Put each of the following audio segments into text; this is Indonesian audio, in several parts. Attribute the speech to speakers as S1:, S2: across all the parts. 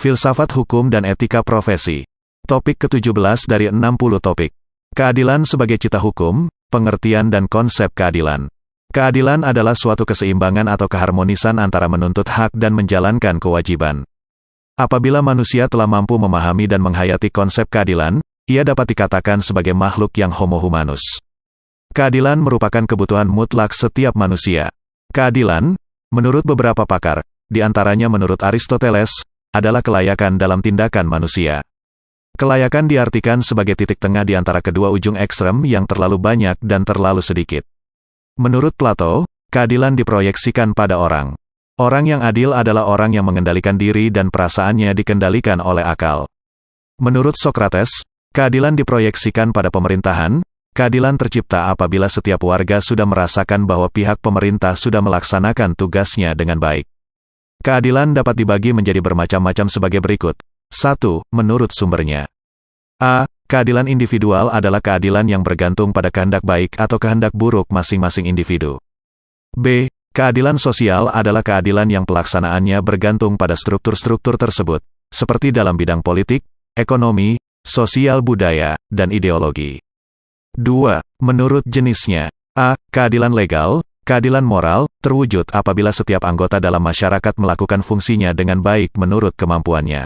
S1: Filsafat hukum dan etika profesi. Topik ke-17 dari 60 topik. Keadilan sebagai cita hukum, pengertian dan konsep keadilan. Keadilan adalah suatu keseimbangan atau keharmonisan antara menuntut hak dan menjalankan kewajiban. Apabila manusia telah mampu memahami dan menghayati konsep keadilan, ia dapat dikatakan sebagai makhluk yang homo humanus. Keadilan merupakan kebutuhan mutlak setiap manusia. Keadilan, menurut beberapa pakar, di antaranya menurut Aristoteles, adalah kelayakan dalam tindakan manusia. Kelayakan diartikan sebagai titik tengah di antara kedua ujung ekstrem yang terlalu banyak dan terlalu sedikit. Menurut Plato, keadilan diproyeksikan pada orang. Orang yang adil adalah orang yang mengendalikan diri dan perasaannya dikendalikan oleh akal. Menurut Socrates, keadilan diproyeksikan pada pemerintahan. Keadilan tercipta apabila setiap warga sudah merasakan bahwa pihak pemerintah sudah melaksanakan tugasnya dengan baik. Keadilan dapat dibagi menjadi bermacam-macam sebagai berikut. 1. Menurut sumbernya. A. Keadilan individual adalah keadilan yang bergantung pada kehendak baik atau kehendak buruk masing-masing individu. B. Keadilan sosial adalah keadilan yang pelaksanaannya bergantung pada struktur-struktur tersebut, seperti dalam bidang politik, ekonomi, sosial budaya, dan ideologi. 2. Menurut jenisnya. A. Keadilan legal. Keadilan moral, terwujud apabila setiap anggota dalam masyarakat melakukan fungsinya dengan baik menurut kemampuannya.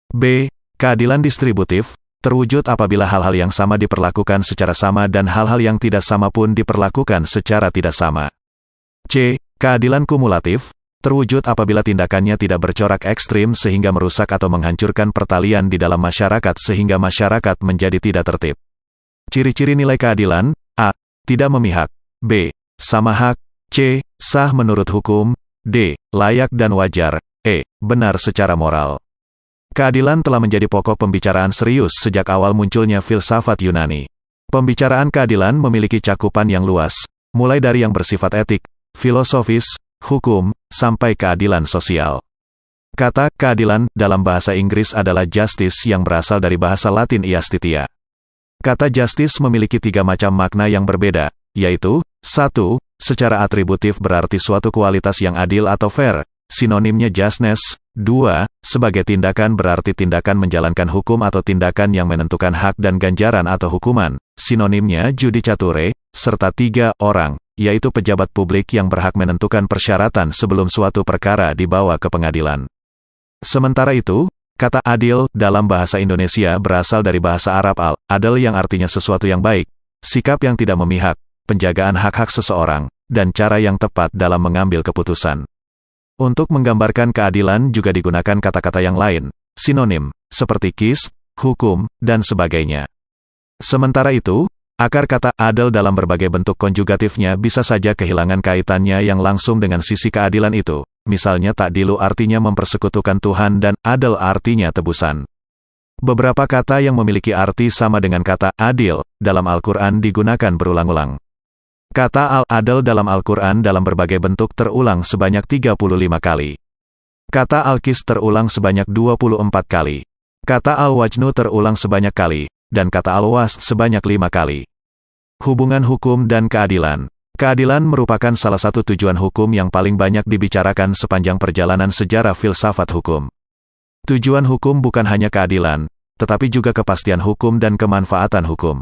S1: B. Keadilan distributif, terwujud apabila hal-hal yang sama diperlakukan secara sama dan hal-hal yang tidak sama pun diperlakukan secara tidak sama. C. Keadilan kumulatif, terwujud apabila tindakannya tidak bercorak ekstrim sehingga merusak atau menghancurkan pertalian di dalam masyarakat sehingga masyarakat menjadi tidak tertib. Ciri-ciri nilai keadilan. A. Tidak memihak. B. Sama hak. C. Sah menurut hukum. D. Layak dan wajar. E. Benar secara moral. Keadilan telah menjadi pokok pembicaraan serius sejak awal munculnya filsafat Yunani. Pembicaraan keadilan memiliki cakupan yang luas, mulai dari yang bersifat etik, filosofis, hukum, sampai keadilan sosial. Kata keadilan dalam bahasa Inggris adalah justice yang berasal dari bahasa Latin iustitia. Kata justice memiliki 3 macam makna yang berbeda, yaitu 1. Secara atributif berarti suatu kualitas yang adil atau fair, sinonimnya justness. 2. Sebagai tindakan berarti tindakan menjalankan hukum atau tindakan yang menentukan hak dan ganjaran atau hukuman, sinonimnya judicature. Serta 3. Orang, yaitu pejabat publik yang berhak menentukan persyaratan sebelum suatu perkara dibawa ke pengadilan. Sementara itu, kata adil dalam bahasa Indonesia berasal dari bahasa Arab al-adl yang artinya sesuatu yang baik, sikap yang tidak memihak, penjagaan hak-hak seseorang, dan cara yang tepat dalam mengambil keputusan. Untuk menggambarkan keadilan juga digunakan kata-kata yang lain, sinonim, seperti qist, hukum, dan sebagainya. Sementara itu, akar kata adil dalam berbagai bentuk konjugatifnya bisa saja kehilangan kaitannya yang langsung dengan sisi keadilan itu. Misalnya ta'dilu artinya mempersekutukan Tuhan dan adil artinya tebusan. Beberapa kata yang memiliki arti sama dengan kata adil dalam Al-Quran digunakan berulang-ulang. Kata al-adl dalam Al-Quran dalam berbagai bentuk terulang sebanyak 35 kali. Kata al-qist terulang sebanyak 24 kali. Kata al-wajnu terulang sebanyak kali, dan kata al-wasd sebanyak 5 kali. Hubungan hukum dan keadilan. Keadilan merupakan salah satu tujuan hukum yang paling banyak dibicarakan sepanjang perjalanan sejarah filsafat hukum. Tujuan hukum bukan hanya keadilan, tetapi juga kepastian hukum dan kemanfaatan hukum.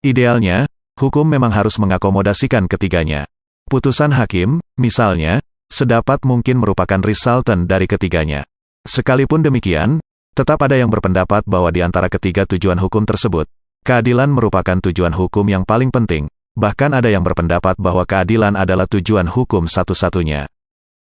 S1: Idealnya, hukum memang harus mengakomodasikan ketiganya. Putusan hakim, misalnya, sedapat mungkin merupakan resultan dari ketiganya. Sekalipun demikian, tetap ada yang berpendapat bahwa di antara ketiga tujuan hukum tersebut, keadilan merupakan tujuan hukum yang paling penting. Bahkan ada yang berpendapat bahwa keadilan adalah tujuan hukum satu-satunya.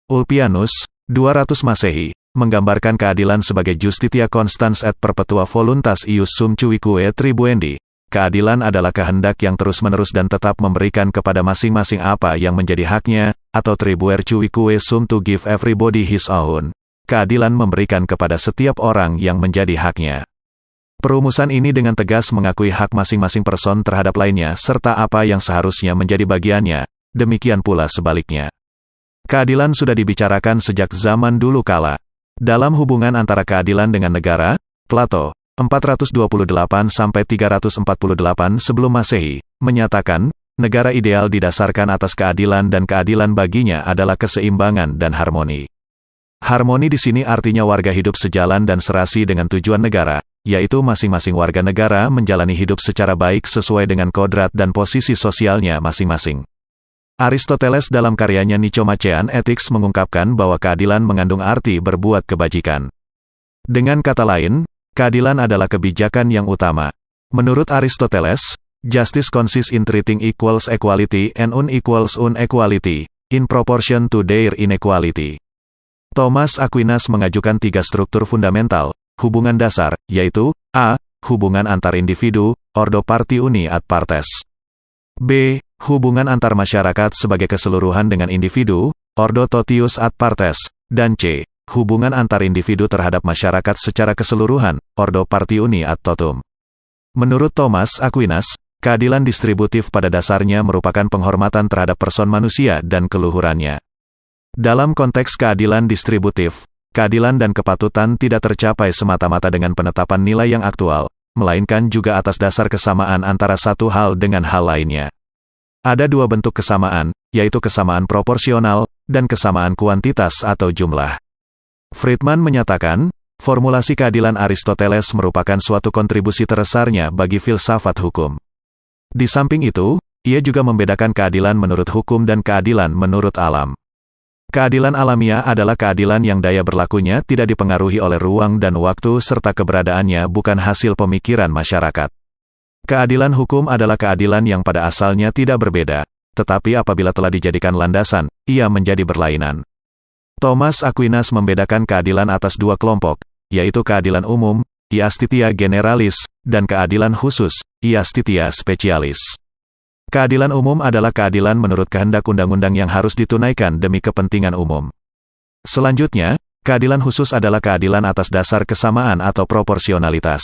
S1: Ulpianus, 200 Masehi, menggambarkan keadilan sebagai justitia constans et perpetua voluntas ius sum cuique tribuendi. Keadilan adalah kehendak yang terus-menerus dan tetap memberikan kepada masing-masing apa yang menjadi haknya, atau tribuer cuique sum to give everybody his own. Keadilan memberikan kepada setiap orang yang menjadi haknya. Perumusan ini dengan tegas mengakui hak masing-masing person terhadap lainnya serta apa yang seharusnya menjadi bagiannya, demikian pula sebaliknya. Keadilan sudah dibicarakan sejak zaman dulu kala. Dalam hubungan antara keadilan dengan negara, Plato, 428-348 sebelum Masehi, menyatakan, negara ideal didasarkan atas keadilan dan keadilan baginya adalah keseimbangan dan harmoni. Harmoni di sini artinya warga hidup sejalan dan serasi dengan tujuan negara, yaitu masing-masing warga negara menjalani hidup secara baik sesuai dengan kodrat dan posisi sosialnya masing-masing. Aristoteles dalam karyanya Nicomachean Ethics mengungkapkan bahwa keadilan mengandung arti berbuat kebajikan. Dengan kata lain, keadilan adalah kebijakan yang utama. Menurut Aristoteles, justice consists in treating equals equality and unequals unequality, in proportion to their inequality. Thomas Aquinas mengajukan 3 struktur fundamental, hubungan dasar, yaitu, a. hubungan antar individu, ordo parti uni ad partes. b. hubungan antar masyarakat sebagai keseluruhan dengan individu, ordo totius ad partes, dan c. hubungan antar individu terhadap masyarakat secara keseluruhan, ordo parti uni ad totum. Menurut Thomas Aquinas, keadilan distributif pada dasarnya merupakan penghormatan terhadap person manusia dan keluhurannya. Dalam konteks keadilan distributif, keadilan dan kepatutan tidak tercapai semata-mata dengan penetapan nilai yang aktual, melainkan juga atas dasar kesamaan antara satu hal dengan hal lainnya. Ada 2 bentuk kesamaan, yaitu kesamaan proporsional, dan kesamaan kuantitas atau jumlah. Friedman menyatakan, formulasi keadilan Aristoteles merupakan suatu kontribusi terbesarnya bagi filsafat hukum. Di samping itu, ia juga membedakan keadilan menurut hukum dan keadilan menurut alam. Keadilan alamiah adalah keadilan yang daya berlakunya tidak dipengaruhi oleh ruang dan waktu serta keberadaannya bukan hasil pemikiran masyarakat. Keadilan hukum adalah keadilan yang pada asalnya tidak berbeda, tetapi apabila telah dijadikan landasan, ia menjadi berlainan. Thomas Aquinas membedakan keadilan atas 2 kelompok, yaitu keadilan umum, iustitia generalis, dan keadilan khusus, iustitia specialis. Keadilan umum adalah keadilan menurut kehendak undang-undang yang harus ditunaikan demi kepentingan umum. Selanjutnya, keadilan khusus adalah keadilan atas dasar kesamaan atau proporsionalitas.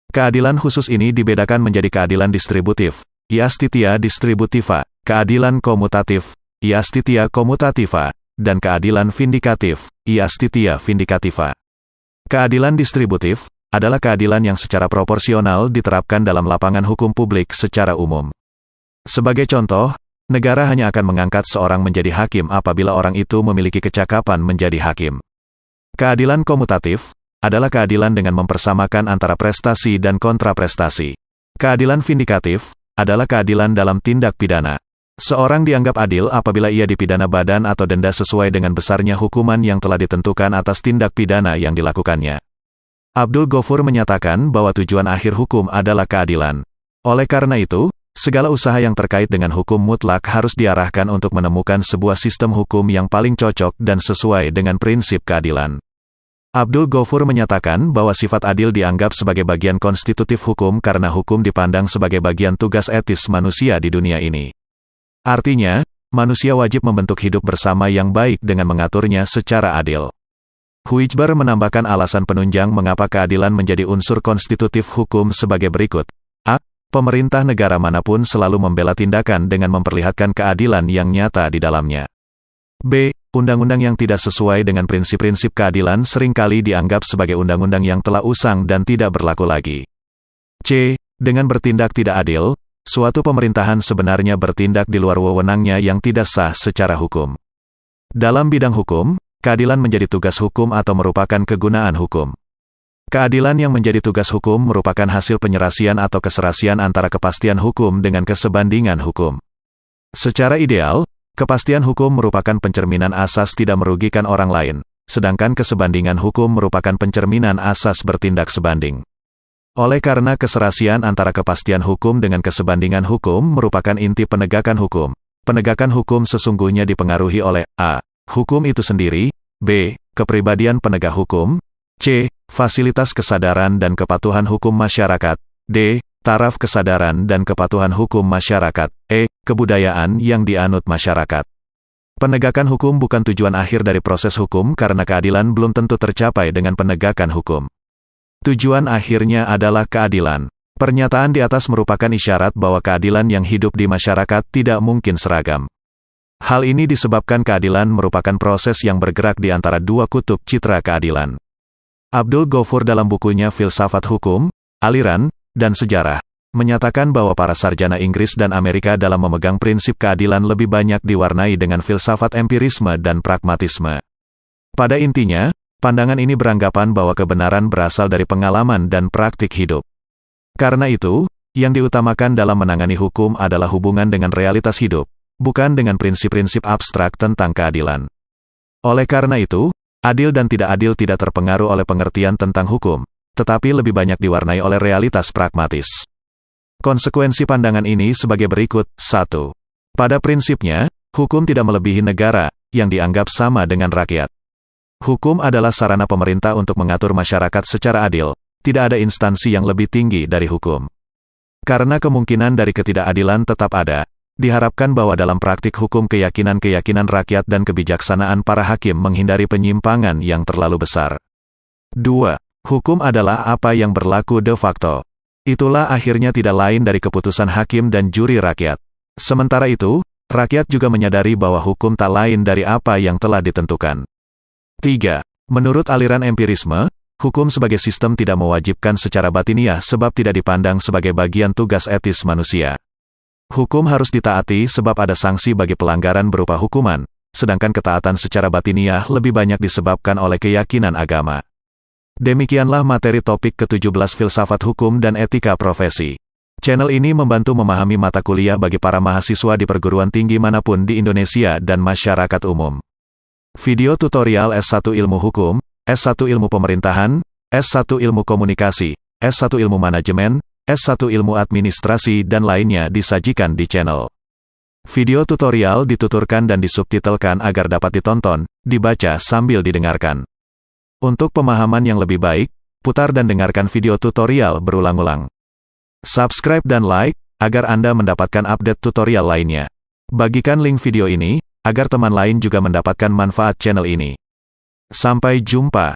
S1: Keadilan khusus ini dibedakan menjadi keadilan distributif, iustitia distributiva, keadilan komutatif, iustitia komutativa, dan keadilan vindikatif, iustitia vindicativa. Keadilan distributif adalah keadilan yang secara proporsional diterapkan dalam lapangan hukum publik secara umum. Sebagai contoh, negara hanya akan mengangkat seorang menjadi hakim apabila orang itu memiliki kecakapan menjadi hakim. Keadilan komutatif adalah keadilan dengan mempersamakan antara prestasi dan kontraprestasi. Keadilan vindikatif adalah keadilan dalam tindak pidana. Seorang dianggap adil apabila ia dipidana badan atau denda sesuai dengan besarnya hukuman yang telah ditentukan atas tindak pidana yang dilakukannya. Abdul Ghafur menyatakan bahwa tujuan akhir hukum adalah keadilan. Oleh karena itu, segala usaha yang terkait dengan hukum mutlak harus diarahkan untuk menemukan sebuah sistem hukum yang paling cocok dan sesuai dengan prinsip keadilan. Abdul Ghafur menyatakan bahwa sifat adil dianggap sebagai bagian konstitutif hukum karena hukum dipandang sebagai bagian tugas etis manusia di dunia ini. Artinya, manusia wajib membentuk hidup bersama yang baik dengan mengaturnya secara adil. Huijber menambahkan alasan penunjang mengapa keadilan menjadi unsur konstitutif hukum sebagai berikut. A. Pemerintah negara manapun selalu membela tindakan dengan memperlihatkan keadilan yang nyata di dalamnya. B. Undang-undang yang tidak sesuai dengan prinsip-prinsip keadilan seringkali dianggap sebagai undang-undang yang telah usang dan tidak berlaku lagi. C. Dengan bertindak tidak adil, suatu pemerintahan sebenarnya bertindak di luar wewenangnya yang tidak sah secara hukum. Dalam bidang hukum, keadilan menjadi tugas hukum atau merupakan kegunaan hukum. Keadilan yang menjadi tugas hukum merupakan hasil penyerasian atau keserasian antara kepastian hukum dengan kesebandingan hukum. Secara ideal, kepastian hukum merupakan pencerminan asas tidak merugikan orang lain, sedangkan kesebandingan hukum merupakan pencerminan asas bertindak sebanding. Oleh karena keserasian antara kepastian hukum dengan kesebandingan hukum merupakan inti penegakan hukum, penegakan hukum sesungguhnya dipengaruhi oleh a. hukum itu sendiri, b. kepribadian penegak hukum, c. fasilitas kesadaran dan kepatuhan hukum masyarakat, d. taraf kesadaran dan kepatuhan hukum masyarakat, e. kebudayaan yang dianut masyarakat. Penegakan hukum bukan tujuan akhir dari proses hukum karena keadilan belum tentu tercapai dengan penegakan hukum. Tujuan akhirnya adalah keadilan. Pernyataan di atas merupakan isyarat bahwa keadilan yang hidup di masyarakat tidak mungkin seragam. Hal ini disebabkan keadilan merupakan proses yang bergerak di antara 2 kutub citra keadilan. Abdul Ghafur dalam bukunya Filsafat Hukum, Aliran, dan Sejarah, menyatakan bahwa para sarjana Inggris dan Amerika dalam memegang prinsip keadilan lebih banyak diwarnai dengan filsafat empirisme dan pragmatisme. Pada intinya, pandangan ini beranggapan bahwa kebenaran berasal dari pengalaman dan praktik hidup. Karena itu, yang diutamakan dalam menangani hukum adalah hubungan dengan realitas hidup, bukan dengan prinsip-prinsip abstrak tentang keadilan. Oleh karena itu, adil dan tidak adil tidak terpengaruh oleh pengertian tentang hukum, tetapi lebih banyak diwarnai oleh realitas pragmatis. Konsekuensi pandangan ini sebagai berikut. 1. Pada prinsipnya, hukum tidak melebihi negara, yang dianggap sama dengan rakyat. Hukum adalah sarana pemerintah untuk mengatur masyarakat secara adil, tidak ada instansi yang lebih tinggi dari hukum. Karena kemungkinan dari ketidakadilan tetap ada, diharapkan bahwa dalam praktik hukum keyakinan-keyakinan rakyat dan kebijaksanaan para hakim menghindari penyimpangan yang terlalu besar. 2. Hukum adalah apa yang berlaku de facto. Itulah akhirnya tidak lain dari keputusan hakim dan juri rakyat. Sementara itu, rakyat juga menyadari bahwa hukum tak lain dari apa yang telah ditentukan. 3. Menurut aliran empirisme, hukum sebagai sistem tidak mewajibkan secara batiniah sebab tidak dipandang sebagai bagian tugas etis manusia. Hukum harus ditaati sebab ada sanksi bagi pelanggaran berupa hukuman, sedangkan ketaatan secara batiniah lebih banyak disebabkan oleh keyakinan agama. Demikianlah materi topik ke-17 Filsafat Hukum dan Etika Profesi. Channel ini membantu memahami mata kuliah bagi para mahasiswa di perguruan tinggi manapun di Indonesia dan masyarakat umum. Video tutorial S1 Ilmu Hukum, S1 Ilmu Pemerintahan, S1 Ilmu Komunikasi, S1 Ilmu Manajemen, S1 Ilmu Administrasi dan lainnya disajikan di channel. Video tutorial dituturkan dan disubtitelkan agar dapat ditonton, dibaca sambil didengarkan. Untuk pemahaman yang lebih baik, putar dan dengarkan video tutorial berulang-ulang. Subscribe dan like, agar Anda mendapatkan update tutorial lainnya. Bagikan link video ini, agar teman lain juga mendapatkan manfaat channel ini. Sampai jumpa.